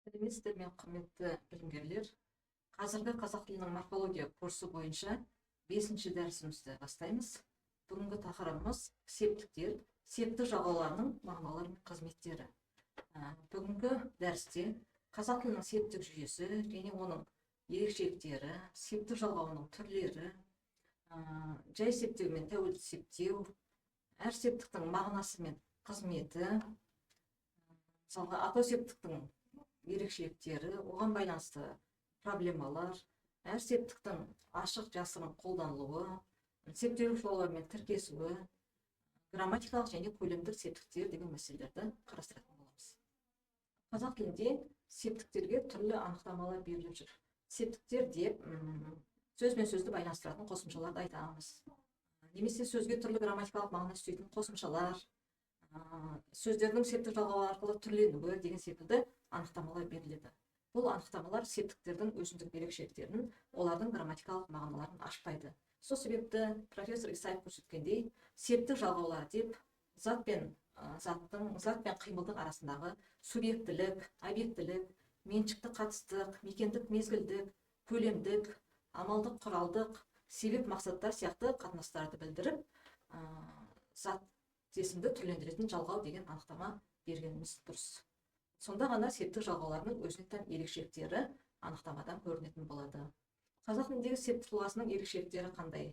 Сәлеметсіздер ме, құрметті білімгерлер. Қазіргі қазақ тілінің морфология курсы бойынша 5-ші дәрісімізді бастаймыз. Бүгінгі тақырыбымыз септіктер, септі жалғауларының мағыналары мен қызметтері. Бүгінгі дәрісте қазақ тілінің септік жүйесі және оның ерекшеліктері, септі жалғауының түрлері, жай септеу мен тәуелді септеу, әр септіктің мағынасы мен қызметі, мысалға атау септіктің ерекшеліктері, оған байланысты проблемалар, әр септіктің ашық жасырын қолданылуы, септеулік жолдар мен тіркесуі, грамматикалық және көлемдік септіктер деген мәселелерді қарастыратын боламыз. Қазақ тілінде септіктерге түрлі анықтамалар беріліп жүр. Септіктер деп сөз бен сөзді байланыстыратын қосымшаларды айтамыз. Немесе сөзге түрлі грамматикалық мағына үстейтін қосымшалар, сөздердің септік жалғауы арқылы түрленуі деген секілді анықтамалар беріледі. Бұл анықтамалар септіктердің өзіндік ерекшеліктерін, олардың грамматикалық мағыналарын ашпайды. Сол себепті профессор Исаев көрсеткендей, септік жалғаулар деп зат пен қимылдың арасындағы субъектілік, объектілік, меншікті қатыстық, мекендік мезгілдік, көлемдік, амалдық құралдық, себеп мақсаттар сияқты қатынастарды білдіріп, зат есімді түрлендіретін жалғау деген анықтама бергеніміз дұрыс. Сонда ғана септік жалғауларының өзіне тән ерекшеліктері анықтамадан көрінетін болады. Қазақ тіліндегі септік тұлғасының ерекшеліктері қандай?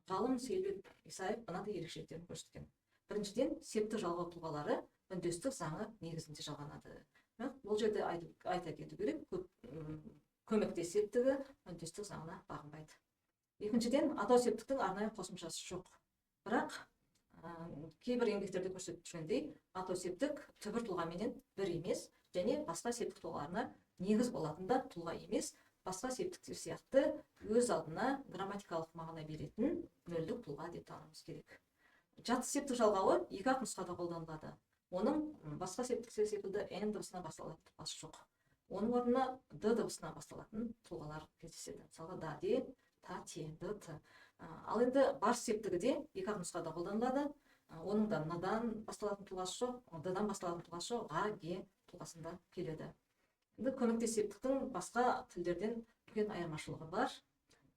Ғалым Сейілбек Исаев мынадай ерекшеліктерін көрсеткен. Біріншіден, септік жалғау тұлғалары үндестік заңы негізінде жалғанады. Бұл жерде айта кету керек, көмектес септігі үндестік заңына бағынбайды. Екіншіден, атау септіктің арнайы қосымшасы жоқ. Бірақ кейбір еңбектерде көрсетіп жүргендей, атау септік түбір тұлғаменен бір емес, және басқа септік тұлғаларына негіз болатын да тұлға емес, басқа септіктер сияқты өз алдына грамматикалық мағына беретін нөлдік тұлға деп тануымыз керек. Жатыс септік жалғауы екі-ақ нұсқада қолданылады. Оның басқа септіктер секілді н дыбысына басталатын тұлғасы жоқ. Оның орнына д дыбысына басталатын тұлғалар кездеседі. Мысалға да, де, та, те, д, т. Ал енді баш септігі де екі-ақ нұсқада қолданылады. Оның да н-дан басталатын тұлғасы жоқ, д-дан басталатын тұлғасы жоқ, ға, ге тұлғасында келеді. Енді көмектес септіктің басқа тілдерден үлкен айырмашылығы бар.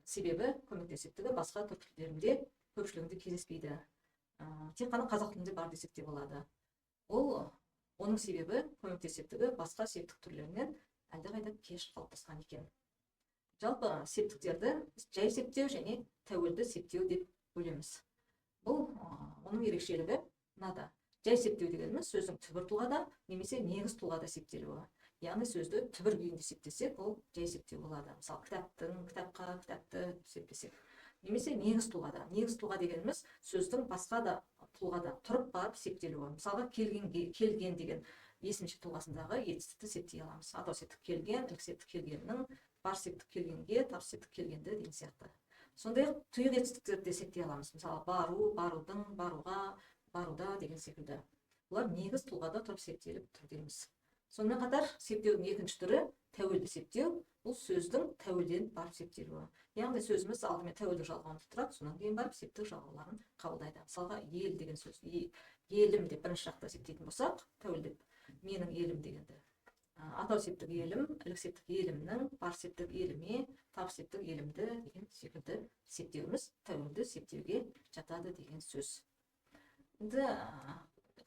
Себебі көмектес септігі басқа түркі тілдерінде көпшілігінде кездеспейді. Тек қана қазақ тілінде бар десек те болады. Оның себебі көмектес септігі басқа септік түрлерінен әлдеқайда кеш қалыптасқан екен. Жалпы септіктерді жай септеу және тәуелді септеу деп бөлеміз. Оның ерекшелігі мынада. Жай септеу дегеніміз сөздің түбір тұлғада немесе негіз тұлғада септелуі. Яғни сөзді түбір күйінде септесек, ол жай септеу болады. Мысалы, кітаптың, кітапқа, кітапты септесек. Немесе негіз тұлғада. Негіз тұлға дегеніміз сөздің басқа да тұлғада тұрып барып септелуі. Мысалға, келген деген есімші тұлғасындағы етістікті септей аламыз. Атау септік келген, ілік септік келгеннің, бар септік келгенге, тар септік келгенді деген сияқты. Сондай-ақ тұйық етістіктерді септей аламыз. Мысалы, бару, барудың, баруға, баруда деген секілді. Бұлар негіз тұлғада тұрып септеліп тұр дейміз. Сонымен қатар септеудің екінші түрі тәуелді септеу. Бұл сөздің тәуелденіп барып септелуі. Яғни сөзіміз алдымен тәуелді жалғауын тұрады, сонан кейін барып септік жалғауларын қабылдайды. Мысалға, ел деген сөз, елім деп бірінші жақта септейтін болсақ, тәуелдеп, менің елім дегенді. Атау септік елім, ілік септік елімнің, бар септік еліме, тап септік елімді деген секілді септеуіміз тәуелді септеуге жатады деген сөз. Енді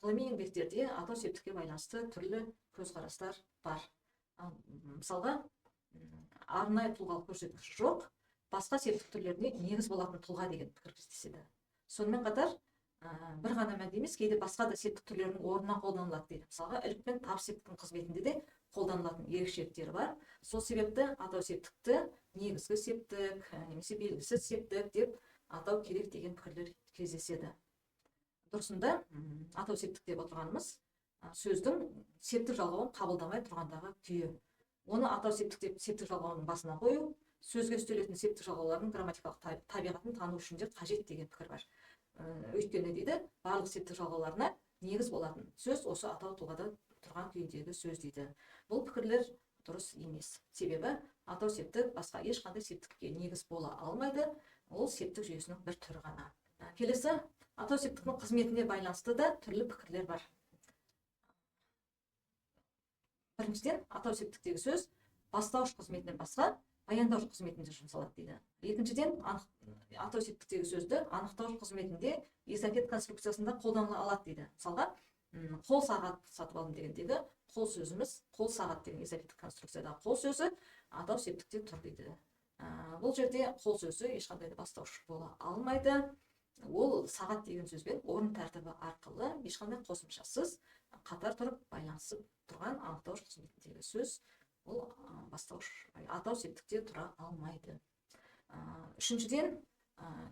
ғылыми еңбектерде атау септікке байланысты түрлі көзқарастар бар. Мысалға, арнайы тұлғалық көрсеткіш жоқ, басқа септік түрлеріне негіз болатын тұлға деген пікір кездеседі. Сонымен қатар, бір ғана мәнде емес, кейде басқа да септік түрлерінің орнына қолданылады дейді. Мысалға, ілік пен тап септіктің қызметінде де қолданылатын ерекшеліктері бар. Сол себепті атау септікті негізгі септік, немесе белгісіз септік деп атау керек деген пікірлер кездеседі. Дұрысында, атау септік деп отырғанымыз сөздің септік жалғауын қабылдамай тұрғандағы күйі. Оны атау септік деп септік жалғауының басына қою, сөзге үстелетін септік жалғаулардың грамматикалық табиғатын тану үшін де қажет деген пікір бар. Өйткені дейді, барлық септік жалғауларына негіз болатын сөз осы атау тұлғада тұрған күйіндегі сөз дейді. Бұл пікірлер дұрыс емес. Себебі атау септік басқа ешқандай септікке негіз бола алмайды. ол септік жүйесінің бір түрі ғана. Келесі, атау септіктің қызметіне байланысты да түрлі пікірлер бар. Біріншіден, атау септіктегі сөз бастауыш қызметінен басқа баяндауыш қызметінде жұмсалады дейді. Екіншіден, атау септіктегі сөзді анықтауыш қызметінде изофет конструкциясында қолданыла алады дейді. Мысалға, қол сағат сатып алдым дегендегі қол сөзіміз, қол сағат деген изофеттік конструкциядағы қол сөзі атау септікте тұр дейді. Бұл жерде қол сөзі ешқандай да бастауыш бола алмайды. Ол сағат деген сөзбен орын тәртібі арқылы ешқандай қосымшасыз қатар тұрып байланысып тұрған анықтауыш қызметіндегі сөз, ол бастауыш атау септікте тұра алмайды. Үшіншіден,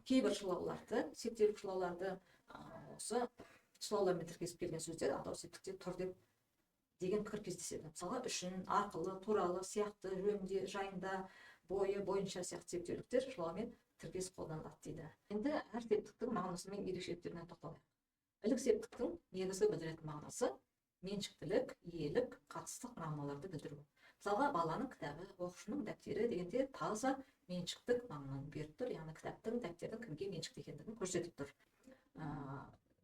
кейбір шылауларды, септелік шылауларды осы шылаулармен тіркесіп келген сөздер атау септікте тұр деген пікір кездеседі. Мысалға, үшін, арқылы, туралы, сияқты, жөнінде, жайында, бойы, бойынша сияқты септеуліктер шылаумен тіркесіп қолданылады дейді. Енді әр септіктің мағынасы мен ерекшеліктеріне тоқталайық. Ілік септіктің негізгі білдіретін мағынасы меншіктілік, иелік, қатыстық мағыналарды білдіру. Мысалға, баланың кітабы, оқушының дәптері дегенде таза меншіктік мағынаны беріп тұр, яғни кітаптың, дәптердің кімге меншікті екендігін көрсетіп тұр.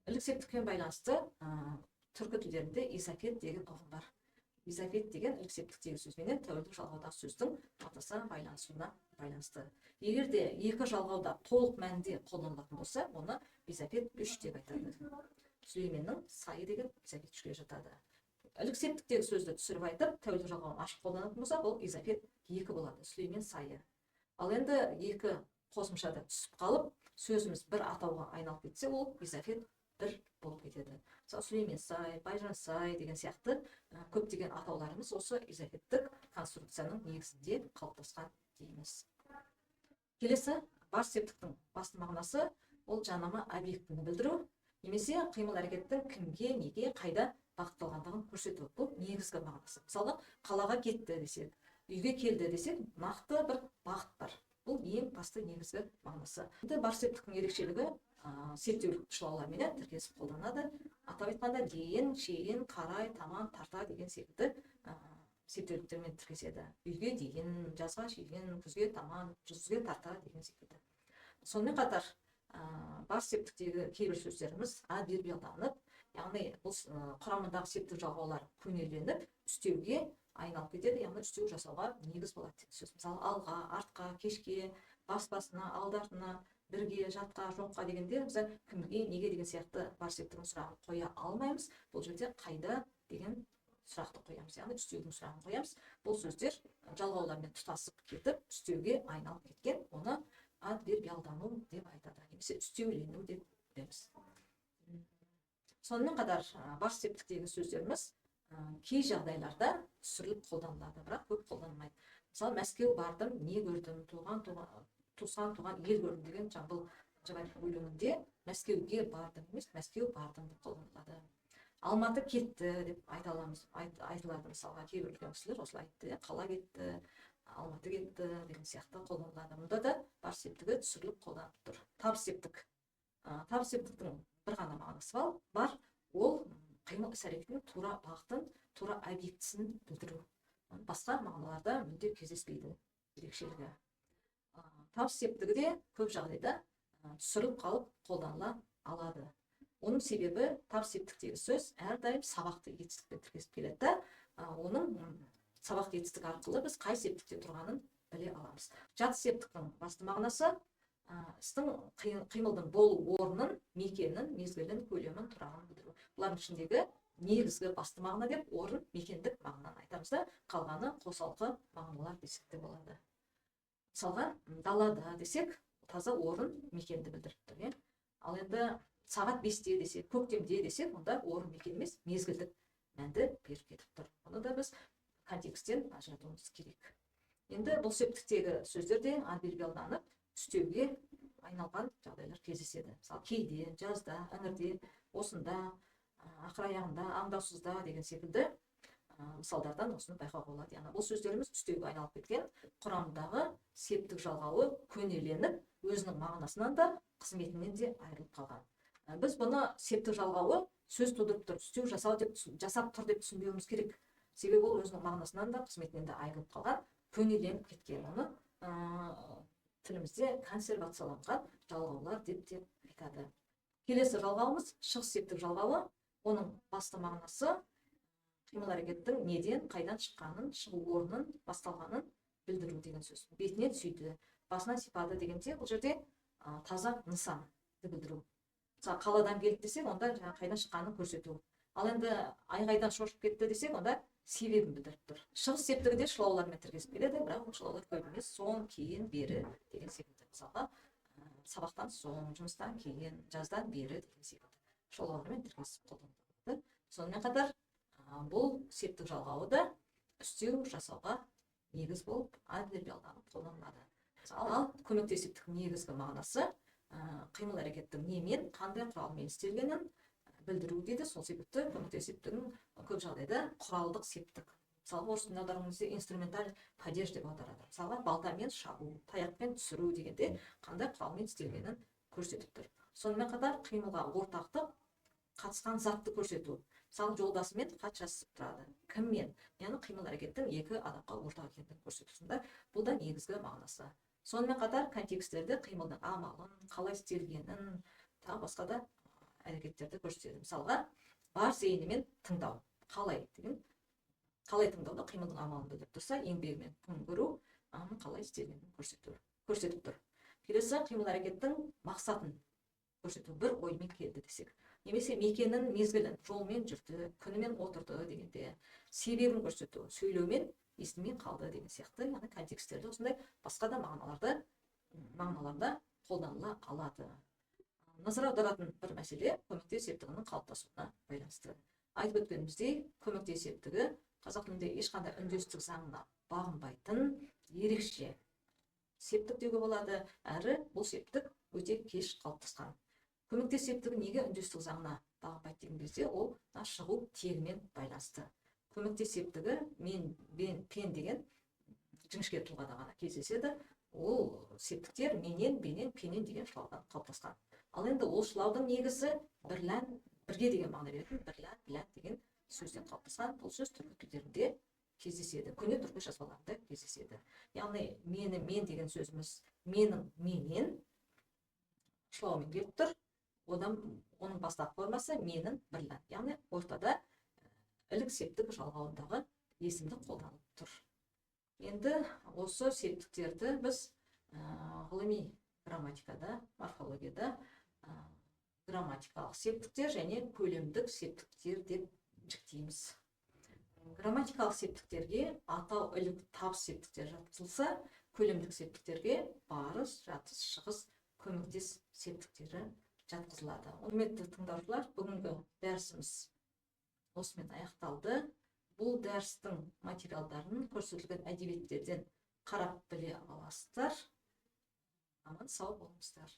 Ілік септікпен байланысты түркі тілдерінде изофет деген ұғым бар. Изофет деген ілік септіктегі сөзбенен тәуелдік жалғаудағы сөздің атаса байланысуына байланысты. Егер де екі жалғауда толық мәнде қолданылатын болса, оны изофет 3 деп айтады. Сүлейменнің сайы деген изофет 3-ге жатады. Ілік септіктегі сөзді түсіріп айтып, тәуелдік жалғауын ашып қолданатын болса, бұл изофет 2 болады, Сүлеймен сайы. Ал енді екі қосымшада түсіп қалып, сөзіміз бір атауға айналып кетсе, ол изофет 1 болып кетеді. Сүлеймен сай, Байжан сай деген сияқты көптеген атауларымыз осы изофеттік конструкцияның негізінде қалыптасқан дейміз. Келесі, бар септіктің басты мағынасы ол жанама объектіні білдіру, немесе қимыл әрекеттің кімге, неге, қайда бағытталғандығын көрсету. Бұл негізгі мағынасы. Мысалға, қалаға кетті десек, үйге келді десек, нақты бір бағыт бар. Бұл ең басты негізгі мағынасы. Енді бар септіктің ерекшелігі септеулік шылаулармен тіркесіп қолданады. Атап айтқанда дейін, шейін, қарай, таман, тарта деген секілді септеуліктермен тіркеседі. Үйге дейін, жазға шейін, күзге таман, жүзге тарта деген секілді. Сонымен қатар бар септіктегі кейбір сөздеріміз адвербиалданып, яғни бұл құрамындағы септік жалғаулар көнеленіп, үстеуге айналып кетеді, яғни үстеу жасауға негіз болады деген сөз. Мысалы, алға, артқа, кешке, бас-басына, алды-артына, бірге, жатқа, жоққа дегенде біз кімге, неге деген сияқты бар септігінің сұрағын қоя алмаймыз. Бұл жерде қайда деген сұрақты қоямыз, яғни үстеудің сұрағын қоямыз. Бұл сөздер жалғаулармен тұтасып кетіп, үстеуге айналып кеткен, оны адвербиалдану деп айтады, немесе үстеулену деп білеміз. Сонымен қатар бар септіктегі сөздеріміз кей жағдайларда түсіріліп қолданылады, бірақ көп қолданылмайды. Мысалы, Мәскеу бардым, не көрдім, туған ел көрдім деген Жамбыл Жабаев өлеңінде Мәскеуге бардым емес, Мәскеу бардым деп қолданылады. Алматы кетті деп айтылады. Мысалға, кейбір үлкен кісілер осылай айтты, қала кетті, Алматы кетті деген сияқты қолданылады. Мұнда да бар септігі түсіріліп қолданылып тұр. Табыс септік. Табыс септіктің бір ғана мағынасы бар, ол қимыл іс-әрекеттің тура бағытын, тура объектісін білдіру. Басқа мағыналарда мүлде кездеспейді ерекшелігі. Табыс септігі де көп жағдайда түсіріліп қалып қолданыла алады. Оның себебі табыс септіктегі сөз әрдайым сабақты етістікпен тіркесіп келеді. Оның сабақты етістік арқылы біз қай септікте тұрғанын біле аламыз. Жат септіктің басты мағынасы істің қимылдың болу орнын, мекенін, мезгілін, көлемін, тұрағын білдіру. Бұлардың ішіндегі негізгі басты мағына деп орын, мекендік мағынаны айтамыз да, қалғаны қосалқы мағыналар десек те болады. Мысалға, далада десек, таза орын, мекенді білдіріп тұр. Ал енді сағат 5-те десек, көктемде десек, онда орын, мекен емес, мезгілдік мәнді беріп кетіп тұр. Оны да біз контекстен ажыратуымыз керек. Енді бұл септіктегі сөздер де адвербиалданып, үстеуге айналған жағдайлар кездеседі. Мысалы, кейде, жазда, іңірде, осында, ақыр аяғында, аңдаусызда деген секілді мысалдардан осыны байқауға болады. Яғни бұл сөздеріміз үстеуге айналып кеткен, құрамындағы септік жалғауы көнеленіп, өзінің мағынасынан да, қызметінен де айырылып қалған. Біз бұны септік жалғауы сөз тудырып тұр, үстеу жасап тұр деп түсінбеуіміз керек. Себебі ол өзінің мағынасынан да, қызметінен де айырылып қалған, көнеленіп кеткен. Оны тілімізде консервацияланған жалғаулар деп те айтады. Келесі жалғауымыз шығыс септік жалғауы. Оның басты мағынасы қимыл әрекеттің неден, қайдан шыққанын, шығу орнын, басталғанын білдіру деген сөз. Бетінен сүйді, басынан сипады дегенде бұл жерде таза нысанды білдіру. Мысалы, қаладан келді десек, онда қайдан шыққанын көрсету. Ал енді айғайдан шошып кетті десек, онда себебін білдіріп тұр. Шығыс септігінде шылаулармен тіркесіп келеді, бірақ ол шылаулар көп емес, соң, кейін, бері деген секілді. Мысалға, сабақтан соң, жұмыстан кейін, жаздан бері деген секілді шылаулармен тіркесіп қолданылады. Сонымен қатар бұл септік жалғауы да үстеу жасауға негіз болып адвербиалданып қолданылады. Ал көмектесіптік негізгі мағынасы қимыл әрекеттің немен, қандай құралмен істелгенін білдіру дейді. Сол себепті көмектесіптігін көп жағдайда құралдық септік. Мысалға, орыс тілінде аударған кезде инструменталь падеж деп аударады. Мысалға, балтамен шабу, таяқпен түсіру дегенде қандай құралмен істелгенін көрсетіп тұр. Сонымен қатар қимылға ортақтық қатысқан затты көрсету. Мысалы, жолдасымен хат жазысып тұрады. Кіммен? Яғни қимыл әрекеттің екі адамға ортақ екендігін көрсетусінде бұл да негізгі мағынасы. Сонымен қатар контекстерде қимылдың амалын, қалай істелгенін, тағы басқа да әрекеттерді көрсетеді. Мысалға, бар зейінімен тыңдау. Қалай деген? Қалай тыңдауда қимылдың амалын білдіріп тұрса, еңбегімен күн көру, қалай істелгенін көрсетіп тұр. Келесі қимыл әрекеттің мақсатын көрсету. Бір оймен келді десек, немесе мекенін, мезгілін, жолмен жүрді, күнімен отырды дегенде, себебін көрсету, сөйлеумен естімей қалды деген сияқты, яғни контекстерде осындай басқа да мағыналарда қолданыла алады. Назар аударатын бір мәселе көмектес септігінің қалыптасуына байланысты. Айтып өткеніміздей, көмектес септігі қазақ тілінде ешқандай үндестік заңына бағынбайтын ерекше септік деуге болады, әрі бұл септік өте кеш қалыптасқан. Көмектес септігі неге үндестік заңына бағынбайды деген кезде, ол шығу тегімен байланысты. Көмектес септігі мен, пен деген жіңішке тұлғада ғана кездеседі. Ол септіктер менен, бенен, пенен деген шылаудан қалыптасқан. Ал енді ол шылаудың негізі бірлән, бірге деген мағына беретін бірлән, білән деген сөзден қалыптасқан. Бұл сөз түркі тілдерінде кездеседі, көне түркі жазбаларында кездеседі. Яғни мен деген сөзіміз менің, менен шылаумен келіп тұр. Оның бастапқы формасы менің, бірлән. Яғни ортада ілік септік жалғауындағы есімді қолданылып тұр. Енді осы септіктерді біз ғылыми грамматикада, морфологияда грамматикалық септіктер және көлемдік септіктер деп жіктейміз. Грамматикалық септіктерге атау, ілік, табыс септіктер жатқызылса, көлемдік септіктерге барыс, жатыс, шығыс, көмектес септіктері жатқызылады. Құрметті тыңдаушылар, бүгінгі дәрісіміз осымен аяқталды. Бұл дәрістің материалдарын көрсетілген әдебиеттерден қарап біле аласыздар. Аман сау болыңыздар.